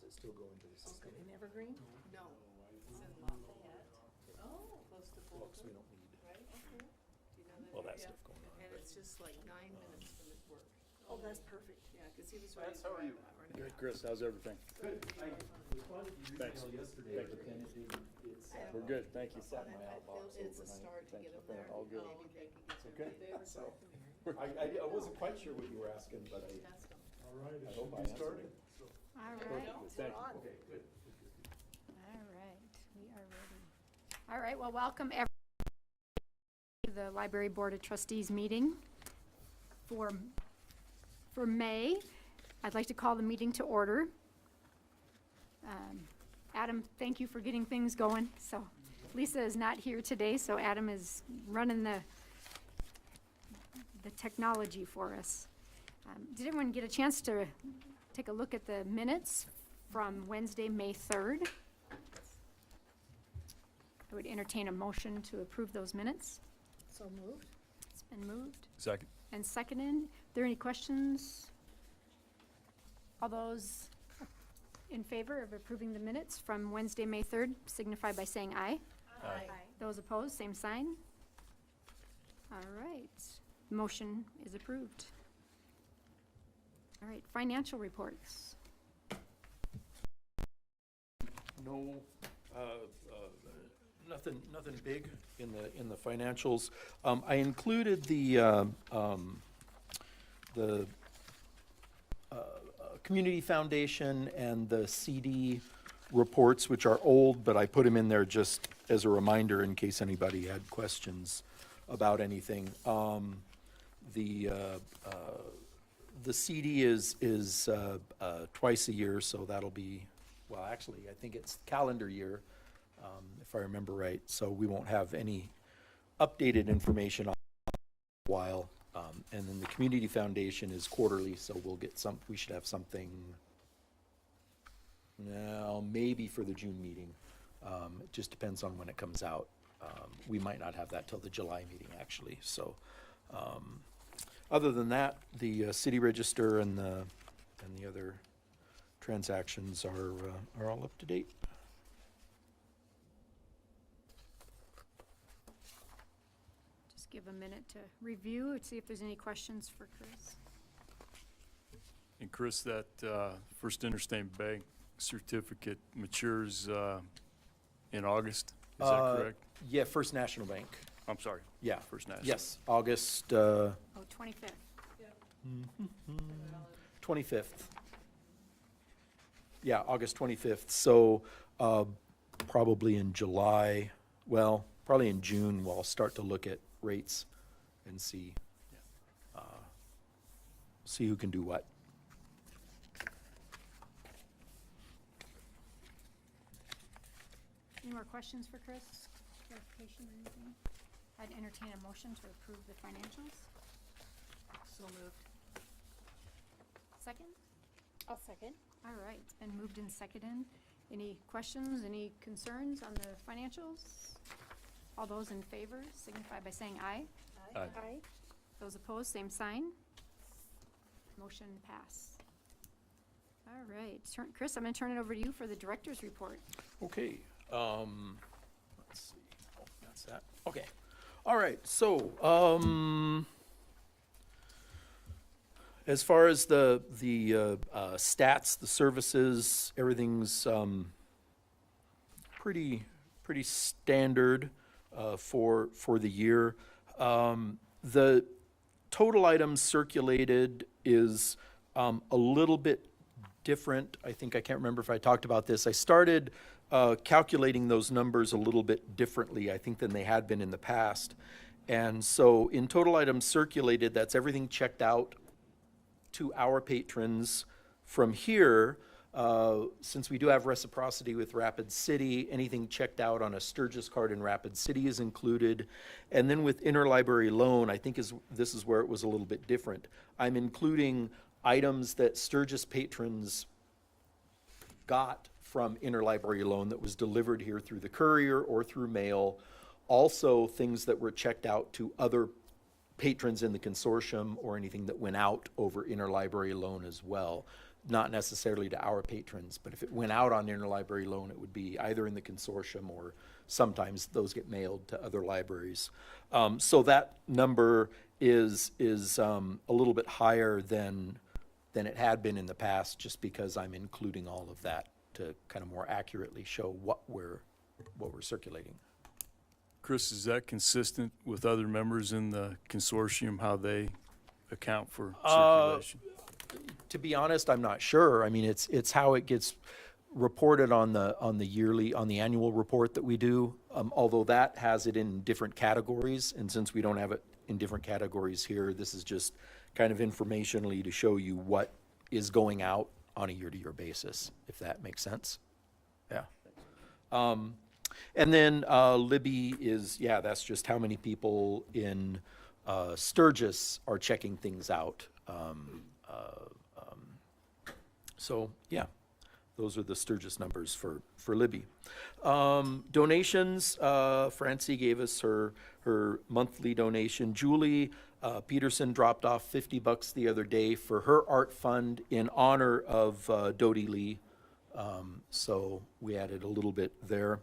that still go into the system? In Evergreen? No, it's in Lafayette. Oh. Close to Well, 'cause we Boulder, don't need right? Okay. Do you know that all that area? stuff going on. And it's just like 9 minutes from his work. Oh, that's perfect. Yeah, because he was ready Lance, to how are drive you? an hour and a Good, half. Chris, how's everything? Good. I responded to your Thanks. email yesterday, but then it didn't, it's. We're good, thank you. Sat in my outbox It's a overnight. start to Thank get you. him there. All good. Maybe they can get Okay. there. So- I wasn't quite sure what you were asking, but I Test them. All right, I hope I answered it. All right, Thank you. Okay, good. all right, we are ready. All right, well, welcome everyone to the Library Board of Trustees meeting for May. I'd like to call the meeting to order. Adam, thank you for getting things going. So Lisa is not here today, so Adam is running the technology for us. Did everyone get a chance to take a look at the minutes from Wednesday, May 3rd? I would entertain a motion to approve those minutes. So moved? It's been moved Second. and seconded. Are there any questions? All those in favor of approving the minutes from Wednesday, May 3rd, signify by saying aye. Aye. Those opposed, same sign. All right, motion is approved. All right, financial reports. No, nothing big in the financials. I included the Community Foundation and the CD reports, which are old, but I put them in there just as a reminder in case anybody had questions about anything. The CD is twice a year, so that'll be, well, actually, I think it's calendar year, if I remember right. So we won't have any updated information on a while. And then the Community Foundation is quarterly, so we'll get we should have something now, maybe for the June meeting. It just depends on when it comes out. We might not have that till the July meeting, actually. So, other than that, the city register and the other transactions are all up to date. Just give a minute to review and see if there's any questions for Chris. And Chris, that First Interstate Bank certificate matures in August, is that correct? Yeah, First National Bank. I'm sorry, Yeah. First National. Yes, August Oh, 25th. 25th. Yeah, August 25th. So probably in July, well, probably in June, we'll start to look at rates and see who can do what. Any more questions for Chris? Clarification or anything? I'd entertain a motion to approve the financials. So moved. Second? I'll second. All right, it's been moved and seconded. Any questions, any concerns on the financials? All those in favor signify by saying aye. Aye. Aye. Those opposed, same sign. Motion passed. All right, Chris, I'm gonna turn it over to you for the director's report. Okay, let's see, oh, that's that, okay. All right, so, as far as the stats, the services, everything's, pretty standard, for the year. The total items circulated is, a little bit different. I think, I can't remember if I talked about this. I started calculating those numbers a little bit differently, I think, than they had been in the past. And so in total items circulated, that's everything checked out to our patrons. From here, since we do have reciprocity with Rapid City, anything checked out on a Sturgis card in Rapid City is included. And then with interlibrary loan, I think this is where it was a little bit different. I'm including items that Sturgis patrons got from interlibrary loan that was delivered here through the courier or through mail. Also, things that were checked out to other patrons in the consortium or anything that went out over interlibrary loan as well. not necessarily to our patrons, but if it went out on interlibrary loan, it would be either in the consortium or sometimes those get mailed to other libraries. So that number is a little bit higher than it had been in the past, just because I'm including all of that to kind of more accurately show what we're circulating. Chris, is that consistent with other members in the consortium, how they account for circulation? To be honest, I'm not sure. I mean, it's how it gets reported on the annual report that we do. Although that has it in different categories, and since we don't have it in different categories here, this is just kind of informationally to show you what is going out on a year-to-year basis, if that makes sense. Yeah. And then Libby is, that's just how many people in Sturgis are checking things out. So, yeah, those are the Sturgis numbers for Libby. Donations, Francie gave us her monthly donation. Julie Peterson dropped off $50 the other day for her art fund in honor of Dodie Lee. So we added a little bit there.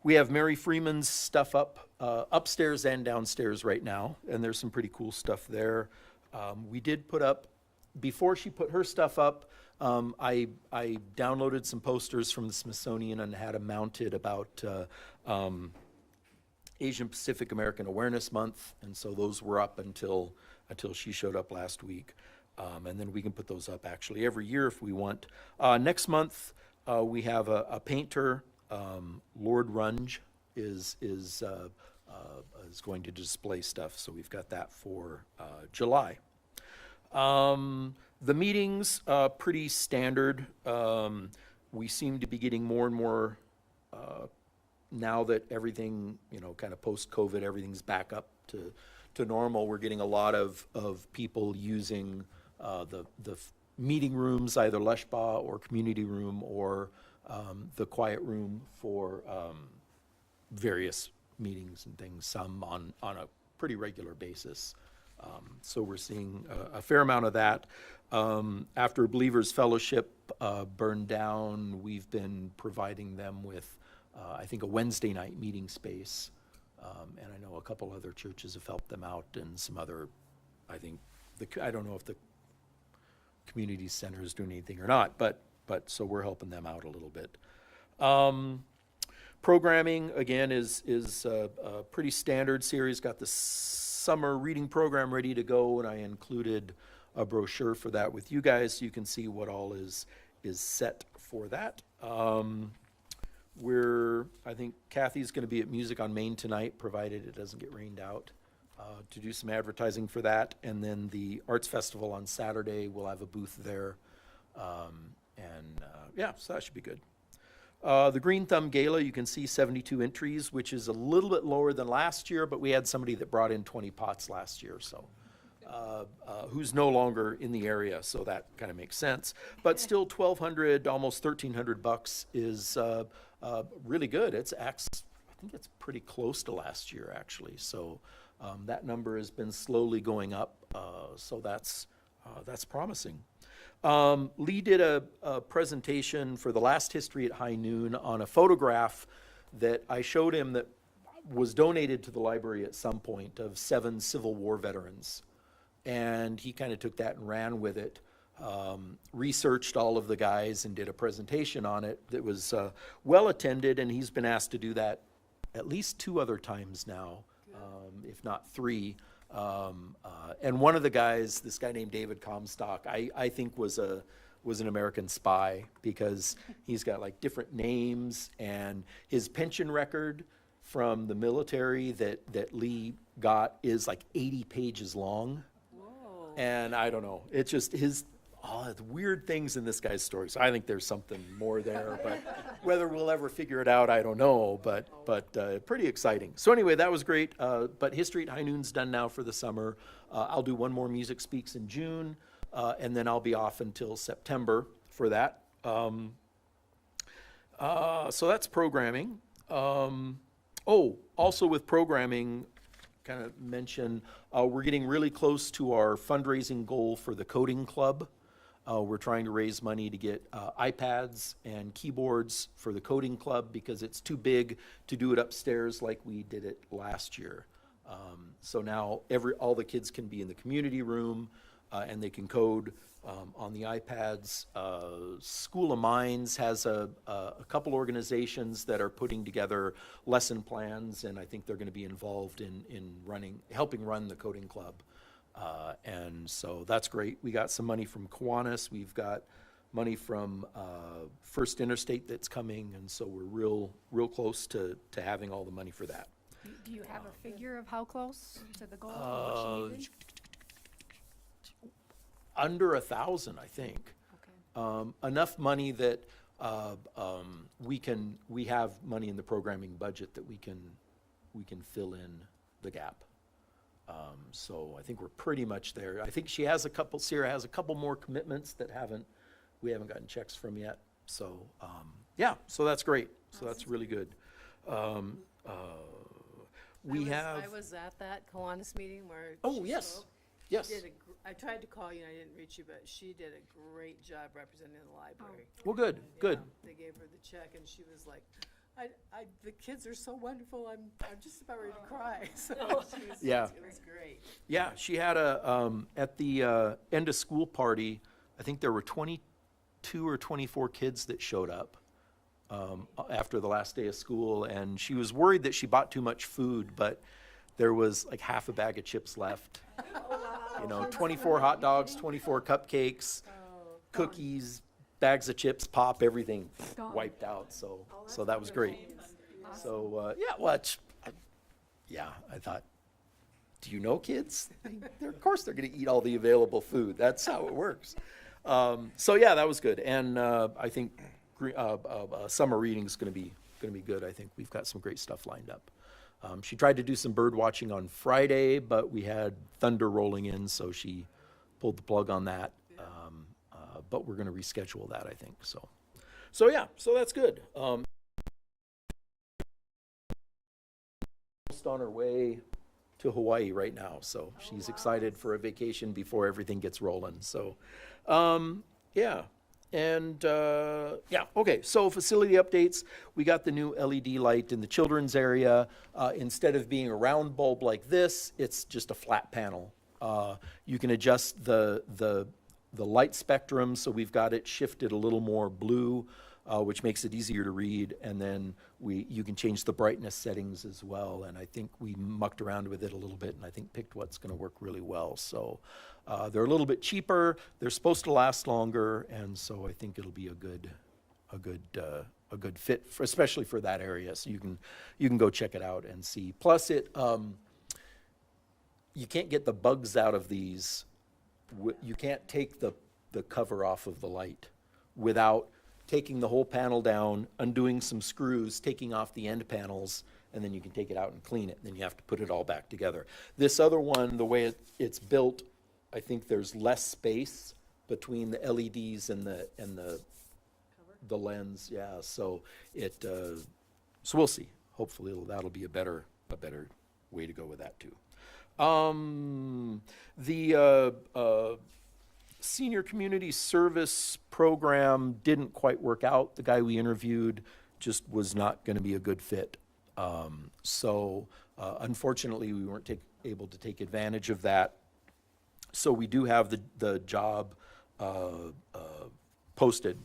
We have Mary Freeman's stuff up upstairs and downstairs right now, and there's some pretty cool stuff there. We did put up, before she put her stuff up, I downloaded some posters from the Smithsonian and had them mounted about Asian Pacific American Awareness Month, and so those were up until she showed up last week. And then we can put those up actually every year if we want. Next month, we have a painter, Lord Runge, is going to display stuff, so we've got that for July. The meetings, pretty standard. We seem to be getting more and more, now that everything, kind of post-COVID, everything's back up to normal. We're getting a lot of people using the meeting rooms, either Leshba or community room or the quiet room for various meetings and things, some on a pretty regular basis. So we're seeing a fair amount of that. After Believers Fellowship burned down, we've been providing them with, I think, a Wednesday night meeting space. And I know a couple other churches have helped them out, and some other, I think, I don't know if the community center is doing anything or not, but so we're helping them out a little bit. Programming, again, is a pretty standard series. Got the summer reading program ready to go, and I included a brochure for that with you guys, so you can see what all is set for that. I think Kathy's going to be at Music on Main tonight, provided it doesn't get rained out, to do some advertising for that. And then the Arts Festival on Saturday, we'll have a booth there. So that should be good. The Green Thumb Gala, you can see 72 entries, which is a little bit lower than last year, but we had somebody that brought in 20 pots last year, so who's no longer in the area, so that kind of makes sense. But still, $1,200, almost $1,300 is really good. I think it's pretty close to last year, actually. So that number has been slowly going up, so that's promising. Lee did a presentation for the last History at High Noon on a photograph that I showed him that was donated to the library at some point of 7 Civil War veterans. And he kind of took that and ran with it, researched all of the guys and did a presentation on it that was well attended, and he's been asked to do that at least 2 other times now, if not 3. And one of the guys, this guy named David Comstock, I think was an American spy, because he's got like different names, and his pension record from the military that Lee got is like 80 pages long. Whoa. And I don't know, it's just the weird things in this guy's story. So I think there's something more there, but whether we'll ever figure it out, I don't know, but pretty exciting. So anyway, that was great. But History at High Noon's done now for the summer. I'll do one more Music Speaks in June, and then I'll be off until September for that. So that's programming. Also with programming, kind of mention, we're getting really close to our fundraising goal for the coding club. We're trying to raise money to get iPads and keyboards for the coding club because it's too big to do it upstairs like we did it last year. So now all the kids can be in the community room and they can code on the iPads. School of Mines has a couple organizations that are putting together lesson plans, and I think they're going to be involved in helping run the coding club. And so that's great. We got some money from Kiwanis. We've got money from First Interstate that's coming, and so we're real close to having all the money for that. Do you have a figure of how close to the goal? What you needed? Under 1,000, I think. Okay. Enough money that we have money in the programming budget that we can fill in the gap. So I think we're pretty much there. I think Sierra has a couple more commitments that we haven't gotten checks from yet. So, yeah, so that's great. So that's really good. I was at that Kiwanis meeting where. Oh, she yes, spoke. yes. I tried to call you and I didn't reach you, but she did a great job representing the library. Well, good, good. Yeah, they gave her the check and she was like, the kids are so wonderful, I'm just about ready to cry. So Yeah. It was great. Yeah, she had at the end of school party, I think there were 22 or 24 kids that showed up after the last day of school, and she was worried that she bought too much food, but there was like half a bag of chips left. 24 hot dogs, 24 cupcakes, cookies, bags of chips, pop, everything wiped out. So that was great. So I thought, do you know kids? Of course they're going to eat all the available food. That's how it works. So yeah, that was good. And I think summer reading is going to be good. I think we've got some great stuff lined up. She tried to do some bird watching on Friday, but we had thunder rolling in, so she pulled the plug on that. But we're going to reschedule that, I think. So yeah, so that's good. Almost on her way to Hawaii right now, so she's excited for a vacation before everything gets rolling. So, yeah. And, okay, so facility updates, we got the new LED light in the children's area. Instead of being a round bulb like this, it's just a flat panel. You can adjust the light spectrum, so we've got it shifted a little more blue, which makes it easier to read, and then you can change the brightness settings as well, and I think we mucked around with it a little bit, and I think picked what's going to work really well. So they're a little bit cheaper, they're supposed to last longer, and so I think it'll be a good fit, especially for that area. So you can go check it out and see. Plus, you can't get the bugs out of these. You can't take the cover off of the light without taking the whole panel down, undoing some screws, taking off the end panels, and then you can take it out and clean it. Then you have to put it all back together. This other one, the way it's built, I think there's less space between the LEDs and the lens. Yeah, so so we'll see. Hopefully that'll be a better way to go with that too. The senior community service program didn't quite work out. The guy we interviewed just was not going to be a good fit. So unfortunately, we weren't able to take advantage of that. So we do have the job posted.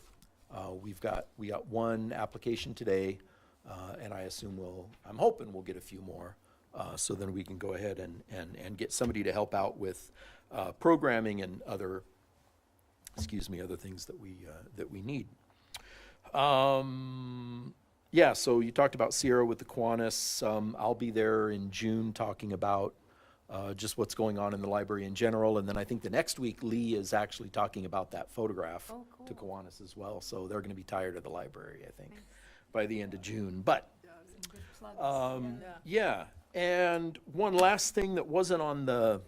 We got one application today, and I'm hoping we'll get a few more. So then we can go ahead and get somebody to help out with programming and other things that we need. Yeah, so you talked about Sierra with the Kiwanis. I'll be there in June talking about just what's going on in the library in general. And then I think the next week, Lee is actually talking about that photograph to Kiwanis as well. So they're going to be tired of the library, I think, by the end of June. But yeah. And one last thing that wasn't on the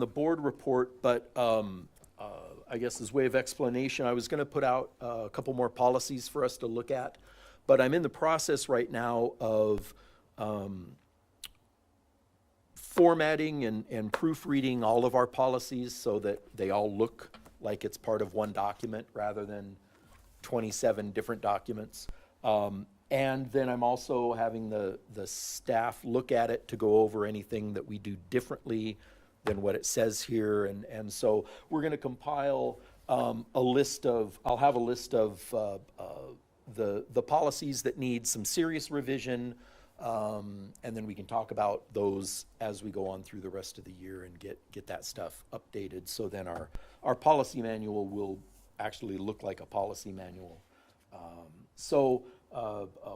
board report, but I guess as way of explanation, I was going to put out a couple more policies for us to look at, but I'm in the process right now of formatting and proofreading all of our policies so that they all look like it's part of one document rather than 27 different documents. And then I'm also having the staff look at it to go over anything that we do differently than what it says here. And so we're gonna compile I'll have a list of the policies that need some serious revision. And then we can talk about those as we go on through the rest of the year and get that stuff updated. So then our policy manual will actually look like a policy manual.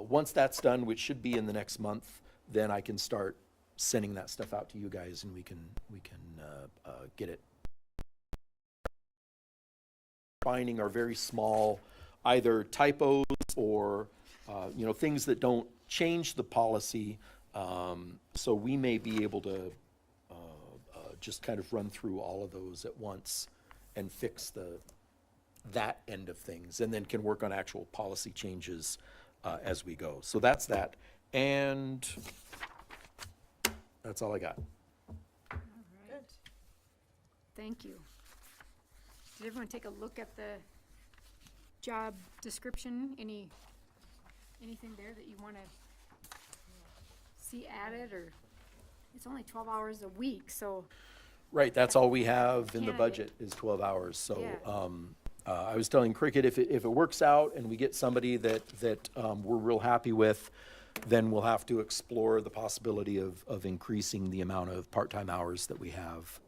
Once that's done, which should be in the next month, then I can start sending that stuff out to you guys, and we can get it. Finding are very small, either typos or things that don't change the policy. So we may be able to just kind of run through all of those at once and fix that end of things, and then can work on actual policy changes as we go. So that's that, and that's all I got. All right. Thank you. Did everyone take a look at the job description? Anything there that you want to see added, or it's only 12 hours a week, so Right, that's all we have in the Candidate. budget is 12 hours, so, Yeah. I was telling Cricket, if it works out and we get somebody that we're real happy with, then we'll have to explore the possibility of increasing the amount of part-time hours that we have,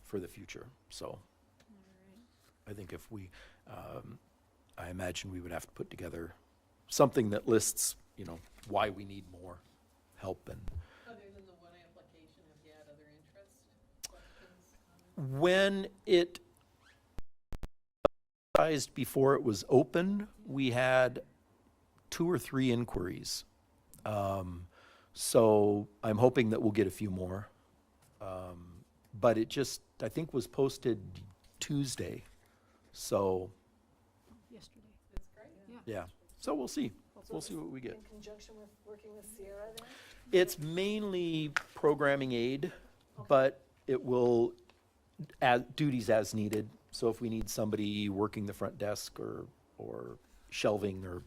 for the future, so. I think if we, I imagine we would have to put together something that lists, why we need more help. And Other than the one application, have you had other interest, questions? when it before it was open, we had 2 or 3 inquiries. So I'm hoping that we'll get a few more. But it just, I think, was posted Tuesday. So, yesterday. That's great. yeah. So we'll see. We'll see what we get. In conjunction with working with Sierra then? It's mainly programming aid, but it will add duties as needed. So if we need somebody working the front desk or shelving, or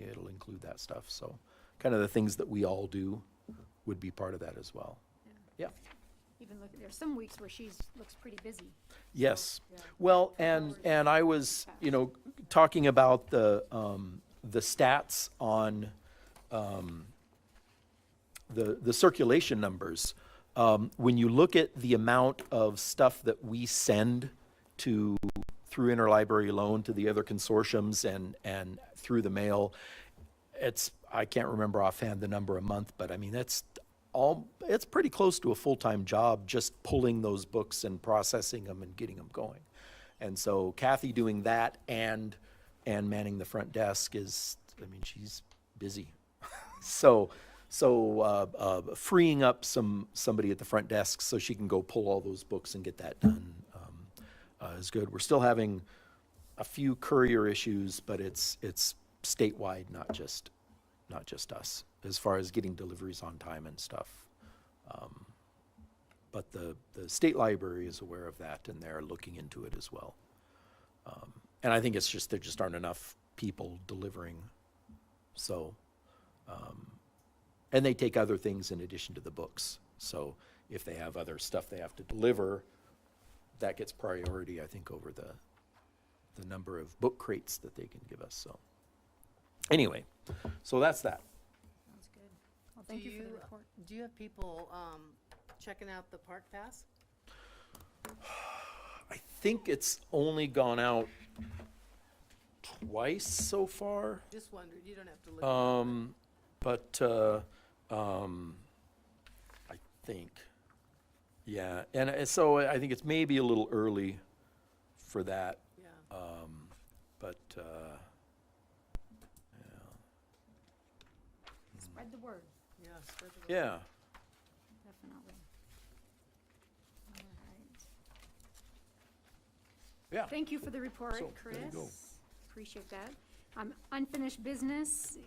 it'll include that stuff. So kind of the things that we all do would be part of that as well. Yeah. Even look, there's some weeks where looks pretty busy. Yes. Well, and I was, talking about the stats on the circulation numbers. When you look at the amount of stuff that we send through interlibrary loan to the other consortiums and through the mail, I can't remember offhand the number a month, but I mean, it's pretty close to a full-time job just pulling those books and processing them and getting them going. And so Kathy doing that and manning the front desk she's busy. So freeing up somebody at the front desk so she can go pull all those books and get that done is good. We're still having a few courier issues, but it's statewide, not just us, as far as getting deliveries on time and stuff. But the state library is aware of that, and they're looking into it as well. And I think it's just there just aren't enough people delivering. So, and they take other things in addition to the books. So if they have other stuff they have to deliver, that gets priority, I think, over the number of book crates that they can give us. So anyway, so that's that. Sounds good. Well, thank you for the report. Do you have people, checking out the park pass? I think it's only gone out twice so far. Just wondered, you don't have to look. It up, I think, yeah, and so I think it's maybe a little early for that, Yeah. but, Spread the word, Yeah, spread the word. yeah. definitely. All right. Yeah. Thank you for the report, So, Chris. there you go. Appreciate that. Unfinished business,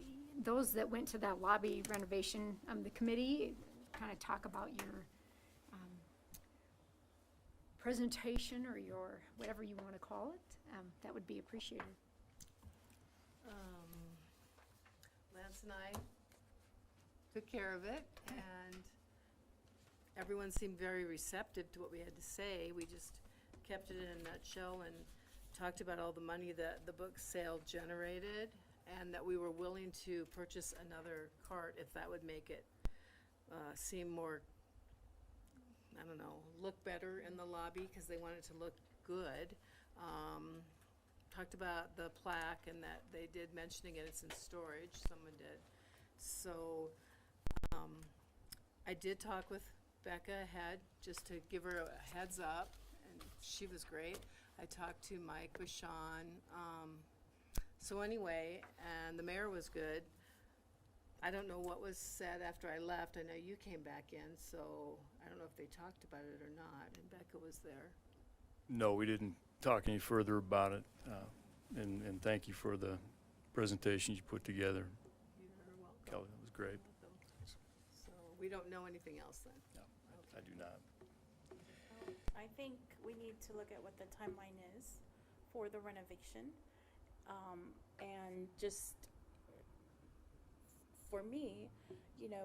those that went to that lobby renovation, the committee, kind of talk about your presentation or your, whatever you want to call it, that would be appreciated. Lance and I took care of it, and everyone seemed very receptive to what we had to say. We just kept it in a nutshell and talked about all the money that the book sale generated, and that we were willing to purchase another cart if that would make it seem more, I don't know, look better in the lobby, because they wanted to look good. Talked about the plaque, and that they did mentioning it, it's in storage, someone did. So, I did talk with Becca ahead, just to give her a heads up, and she was great. I talked to Mike with Sean, so anyway, and the mayor was good. I don't know what was said after I left, I know you came back in, so I don't know if they talked about it or not, and Becca was there. No, we didn't talk any further about it, and thank you for the presentation you put together, You're welcome. Kelly, that was great. So, we don't know anything else then? No, I do not. I think we need to look at what the timeline is for the renovation. And just, for me,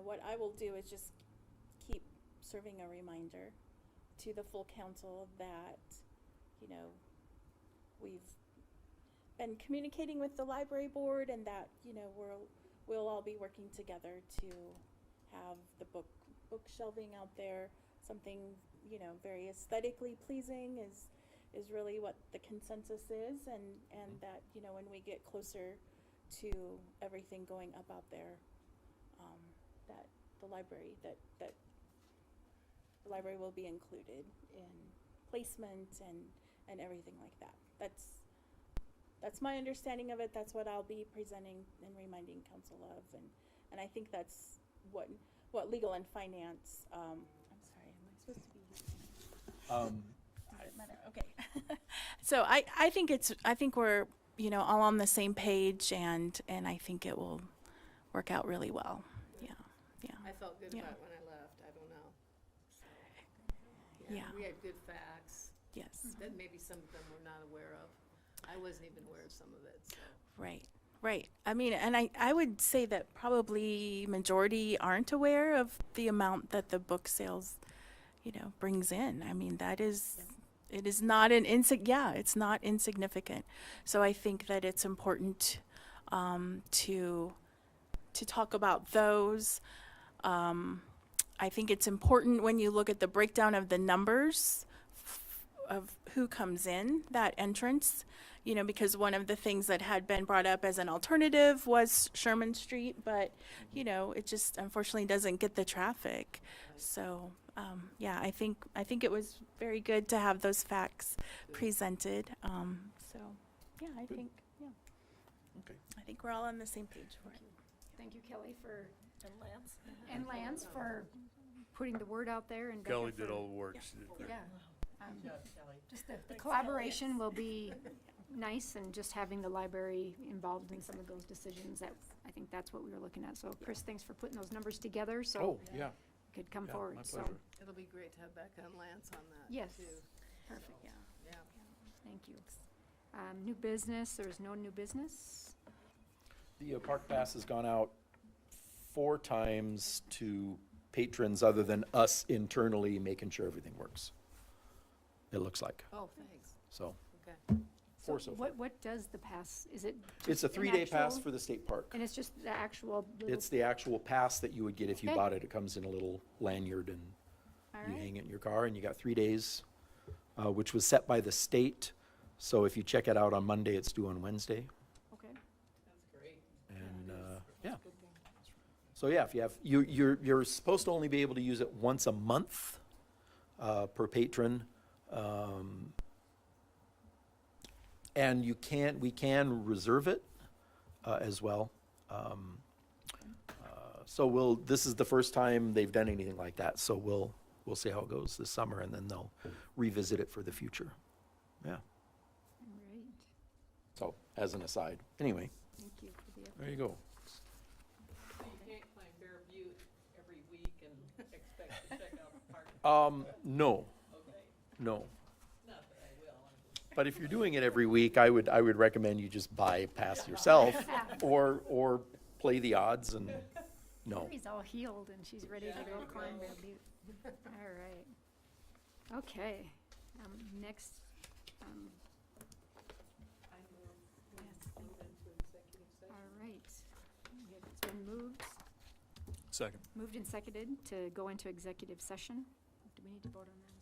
what I will do is just keep serving a reminder to the full council that, we've been communicating with the library board, and that, we'll all be working together to have the book shelving out there, something, very aesthetically pleasing is really what the consensus is, and that, when we get closer to everything going up out there, that the library, that the library will be included in placement and everything like that. That's my understanding of it. That's what I'll be presenting and reminding council of, and I think that's what legal and finance, I'm sorry, am I supposed to be? Does it matter? Okay. So I think we're, all on the same page, and I think it will work out really well. Yeah. I felt good Yeah. about it when I left, I don't know. So, Yeah. We had good facts Yes. that maybe some of them were not aware of. I wasn't even aware of some of it, so. Right. I mean, and I would say that probably majority aren't aware of the amount that the book sales, brings in. I mean, it is not it's not insignificant. So I think that it's important to talk about those. I think it's important when you look at the breakdown of the numbers of who comes in that entrance, because one of the things that had been brought up as an alternative was Sherman Street, but, it just unfortunately doesn't get the traffic. So, I think it was very good to have those facts presented. So, I think, Okay. I think we're all on the same page for it. Thank you, Kelly, for, And Lance? and Lance for putting the word out there, and Becca Kelly did for- all the work. She did great. Yeah. Just the collaboration will be nice, and just having the library involved in some of those decisions, I think that's what we were looking at. So Chris, thanks for putting those numbers together, so Oh, yeah. we could come Yeah, forward, my so, pleasure. It'll be great to have Becca and Lance on that, Yes. too. perfect, Yeah. thank you. New business, there's no new business? The park pass has gone out 4 times to patrons other than us internally making sure everything works. It looks like, Oh, thanks. so, Okay. 4 so far. What does the pass, is it? It's a just an 3-day pass actual- for the state park. And it's just the actual little? It's the actual pass that you would get if you Okay. bought it. It comes in a little lanyard, and All you right. hang it in your car, and you got 3 days, which was set by the state. So if you check it out on Monday, it's due on Wednesday. Okay. That's great. And, yeah. So yeah, if you have, you're supposed to only be able to use it once a month, per patron. And we can reserve it, as well. So this is the first time they've done anything like that, so we'll see how it goes this summer, and then they'll revisit it for the future. Yeah, All right, so, as an aside. Anyway, thank you for the there you go. No, no. But if you're doing it every week, I would recommend you just bypass yourself or play the odds and, no. Mary's all healed and she's ready to go climb Bear Butte. All right. Okay, next, all right. It's been Second. moved and seconded to go into executive session. Do we need to vote on that?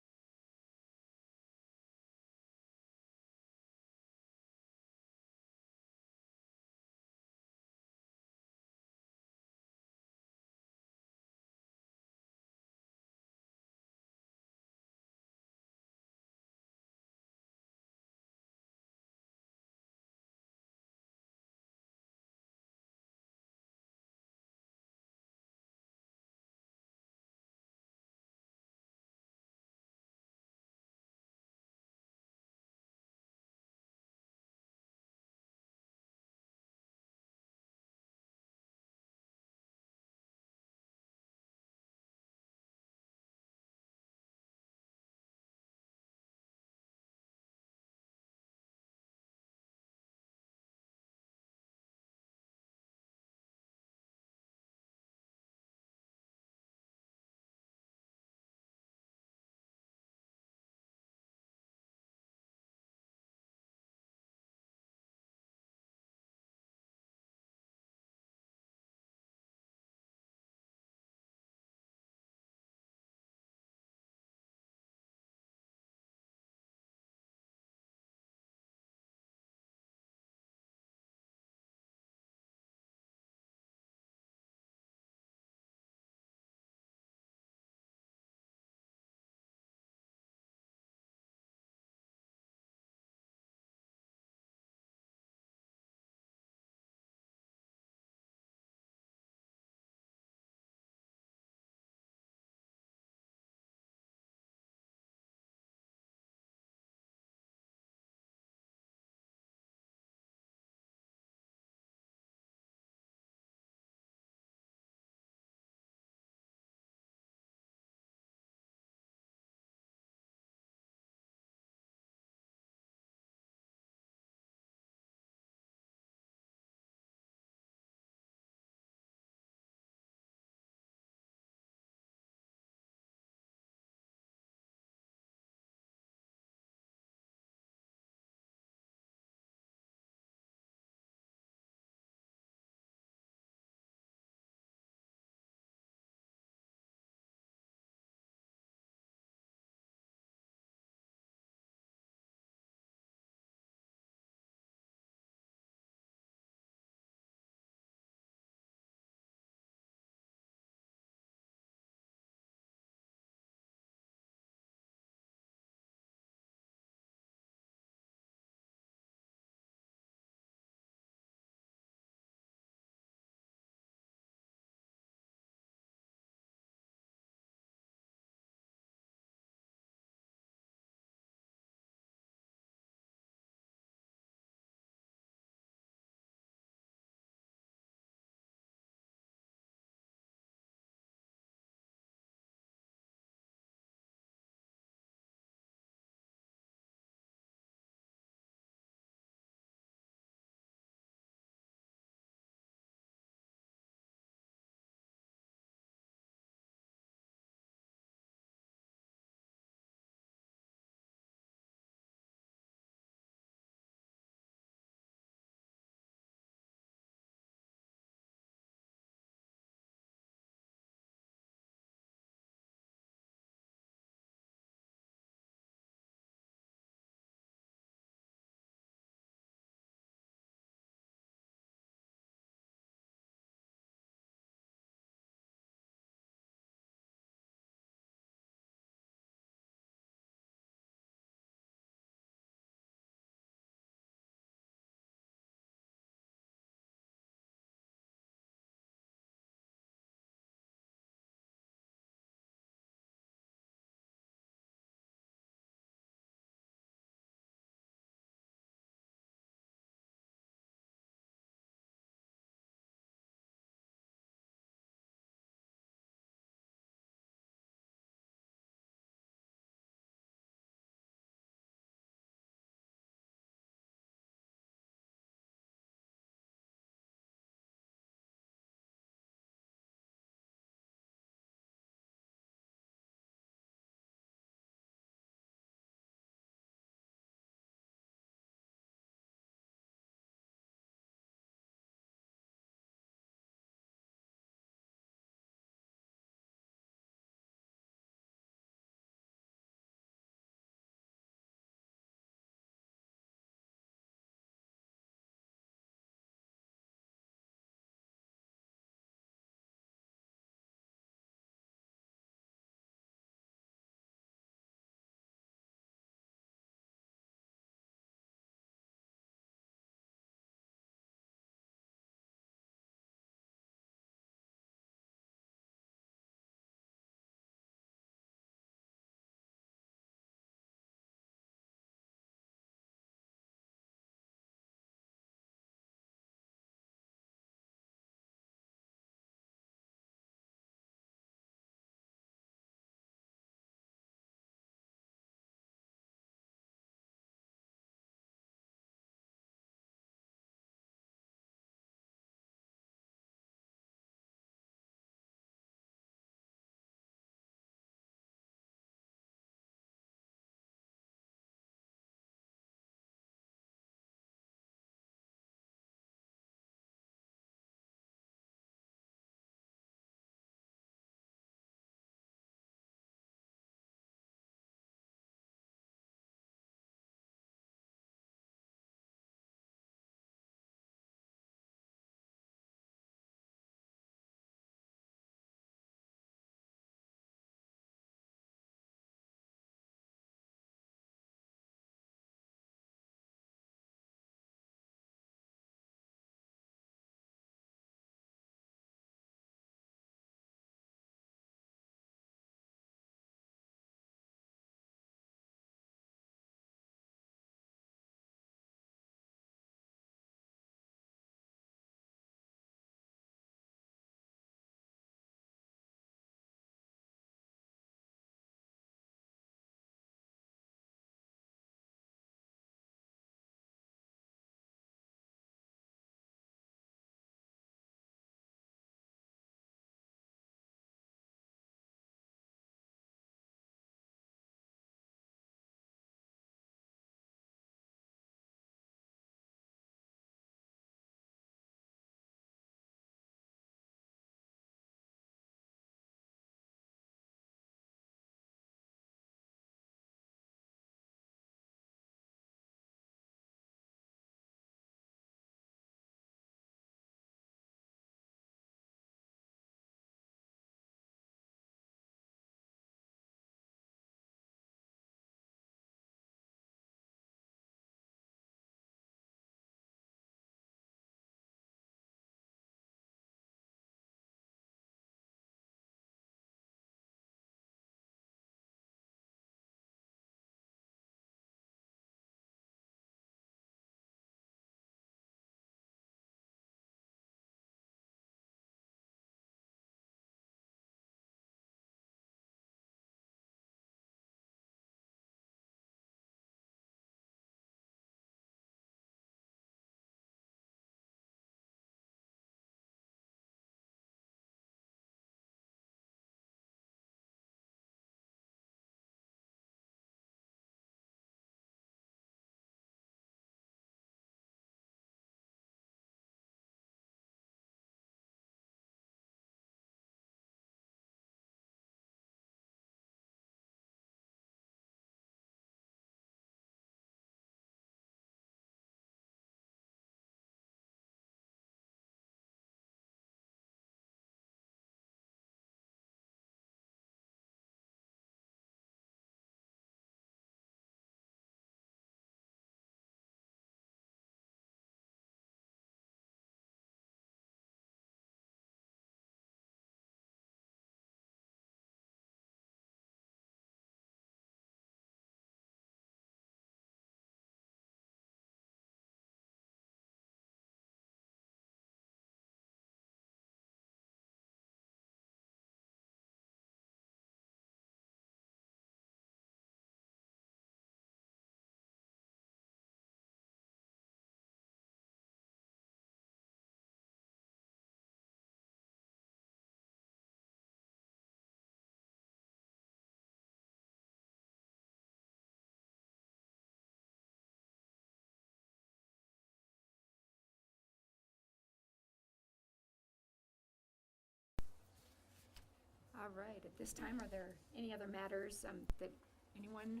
All right, at this time, are there any other matters that anyone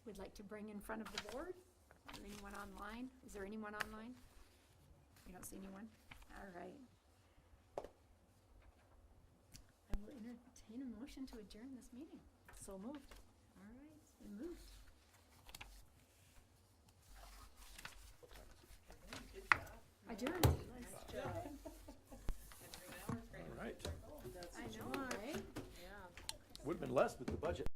would like to bring in front of the board? Or anyone online? Is there anyone online? You don't see anyone? All right. I will entertain a motion to adjourn this meeting. So moved. All right, it's been moved. Adjourned. All right. That's I what you know, want. right? Yeah. Would have been less with the budget.